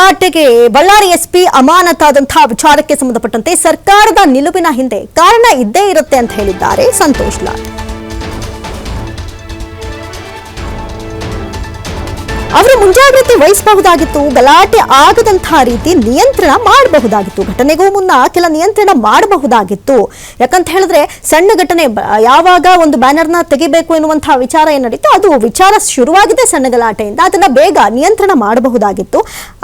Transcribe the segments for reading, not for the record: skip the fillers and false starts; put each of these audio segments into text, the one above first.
ಗಲಾಟೆಗೆ Ballari SP ಅಮಾನತಾದಂತಹ ವಿಚಾರಕ್ಕೆ ಸಂಬಂಧಪಟ್ಟಂತೆ ಸರ್ಕಾರದ ನಿಲುವಿನ ಹಿಂದೆ ಕಾರಣ ಇದ್ದೇ ಇರುತ್ತೆ ಅಂತ ಹೇಳಿದ್ದಾರೆ ಸಂತೋಷ್ ಲಾಡ್. ಅವರು ಮುಂಜಾಗ್ರತೆ ವಹಿಸಬಹುದಾಗಿತ್ತು, ಗಲಾಟೆ ಆಗದಂತಹ ರೀತಿ ನಿಯಂತ್ರಣ ಮಾಡಬಹುದಾಗಿತ್ತು, ಘಟನೆಗೂ ಮುನ್ನ ಕೆಲ ನಿಯಂತ್ರಣ ಮಾಡಬಹುದಾಗಿತ್ತು. ಯಾಕಂತ ಹೇಳಿದ್ರೆ ಸಣ್ಣ ಘಟನೆ ಯಾವಾಗ ಒಂದು ಬ್ಯಾನರ್ನ ತೆಗಿಬೇಕು ಎನ್ನುವಂತಹ ವಿಚಾರ ಏನ್ ನಡೀತು, ಅದು ವಿಚಾರ ಶುರುವಾಗಿದೆ ಸಣ್ಣ ಗಲಾಟೆಯಿಂದ, ಅದನ್ನ ಬೇಗ ನಿಯಂತ್ರಣ ಮಾಡಬಹುದಾಗಿತ್ತು.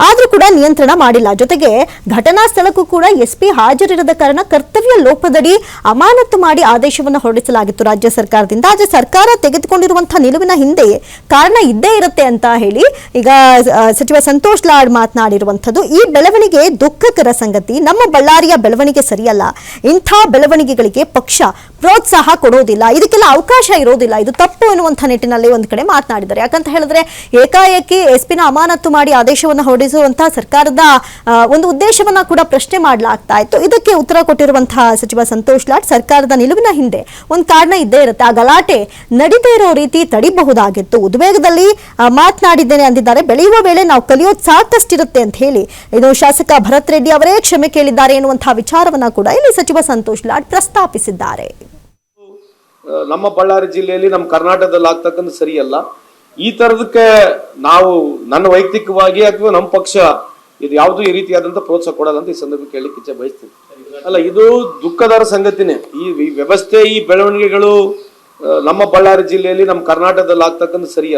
ಆದ್ರೂ ಕೂಡ ನಿಯಂತ್ರಣ ಮಾಡಿಲ್ಲ. ಜೊತೆಗೆ ಘಟನಾ ಸ್ಥಳಕ್ಕೂ ಕೂಡ ಎಸ್ಪಿ ಹಾಜರಿರದ ಕಾರಣ ಕರ್ತವ್ಯ ಲೋಪದಡಿ ಅಮಾನತು ಮಾಡಿ ಆದೇಶವನ್ನು ಹೊರಡಿಸಲಾಗಿತ್ತು ರಾಜ್ಯ ಸರ್ಕಾರದಿಂದ. ಆದ್ರೆ ಸರ್ಕಾರ ತೆಗೆದುಕೊಂಡಿರುವಂತಹ ನಿಲುವಿನ ಹಿಂದೆ ಕಾರಣ ಇದ್ದೇ ಇರುತ್ತೆ ಅಂತ ಹೇಳಿ ಈಗ ಸಚಿವ ಸಂತೋಷ್ ಲಾಡ್ ಮಾತನಾಡಿರುವಂಥದ್ದು. ಈ ಬೆಳವಣಿಗೆ ದುಃಖಕರ ಸಂಗತಿ, ನಮ್ಮ ಬಳ್ಳಾರಿಯ ಬೆಳವಣಿಗೆ ಸರಿಯಲ್ಲ, ಇಂಥ ಬೆಳವಣಿಗೆಗಳಿಗೆ ಪಕ್ಷ ಪ್ರೋತ್ಸಾಹ ಕೊಡೋದಿಲ್ಲ, ಇದಕ್ಕೆಲ್ಲ ಅವಕಾಶ ಇರೋದಿಲ್ಲ, ಇದು ತಪ್ಪು ಎನ್ನುವಂಥ ನಿಟ್ಟಿನಲ್ಲಿ ಒಂದು ಕಡೆ ಮಾತನಾಡಿದ್ದಾರೆ. ಯಾಕಂತ ಹೇಳಿದ್ರೆ ಏಕಾಏಕಿ ಎಸ್ಪಿನ ಅಮಾನತು ಮಾಡಿ ಆದೇಶವನ್ನು ಹೊರಡಿಸುವಂತಹ ಸರ್ಕಾರದ ಒಂದು ಉದ್ದೇಶವನ್ನ ಕೂಡ ಪ್ರಶ್ನೆ ಮಾಡಲಾಗ್ತಾ ಇತ್ತು. ಇದಕ್ಕೆ ಉತ್ತರ ಕೊಟ್ಟಿರುವಂತಹ ಸಚಿವ ಸಂತೋಷ್ ಲಾಡ್ ಸರ್ಕಾರದ ನಿಲುವಿನ ಹಿಂದೆ ಒಂದು ಕಾರಣ ಇದ್ದೇ ಇರುತ್ತೆ, ಆ ಗಲಾಟೆ ನಡೀದೇ ಇರೋ ರೀತಿ ತಡಿಬಹುದಾಗಿತ್ತು, ಉದ್ವೇಗದಲ್ಲಿ ಮಾತನಾಡಿದ್ದೇನೆ ಅಂದಿದ್ದಾರೆ. ಬೆಳೆಯುವ ವೇಳೆ ನಾವು ಕಲಿಯೋದು ಸಾಕಷ್ಟಿರುತ್ತೆ ಅಂತ ಹೇಳಿ ಇದು ಶಾಸಕ ಭರತ್ ರೆಡ್ಡಿ ಅವರೇ ಕ್ಷಮೆ ಕೇಳಿದ್ದಾರೆ ಎನ್ನುವಂತಹ ವಿಚಾರವನ್ನ ಕೂಡ ಇಲ್ಲಿ ಸಚಿವ ಸಂತೋಷ್ ಲಾಡ್ ಪ್ರಸ್ತಾಪಿಸಿದ್ದಾರೆ. ನಮ್ಮ ಬಳ್ಳಾರಿ ಜಿಲ್ಲೆಯಲ್ಲಿ ನಮ್ಮ ಕರ್ನಾಟಕದಲ್ಲಿ ಆಗ್ತಕ್ಕಂಥ ಸರಿಯಲ್ಲ. ಈ ತರದಕ್ಕೆ ನಾವು ನನ್ನ ವೈಯಕ್ತಿಕವಾಗಿ ಅಥವಾ ನಮ್ಮ ಪಕ್ಷ ಇದು ಯಾವುದೂ ಈ ರೀತಿಯಾದಂತ ಪ್ರೋತ್ಸಾಹ ಕೊಡಲ್ಲ ಅಂತ ಈ ಸಂದರ್ಭಕ್ಕೆ ಹೇಳಲಿಕ್ಕೆ ಇಚ್ಛೆ ಬಯಸ್ತೀನಿ. ಅಲ್ಲ, ಇದು ದುಃಖದರ ಸಂಗತಿನೇ. ಈ ವ್ಯವಸ್ಥೆ, ಈ ಬೆಳವಣಿಗೆಗಳು ನಮ್ಮ ಬಳ್ಳಾರಿ ಜಿಲ್ಲೆಯಲ್ಲಿ ನಮ್ಮ ಕರ್ನಾಟಕದಲ್ಲಿ ಆಗ್ತಕ್ಕಂಥ ಸರಿಯಲ್ಲ.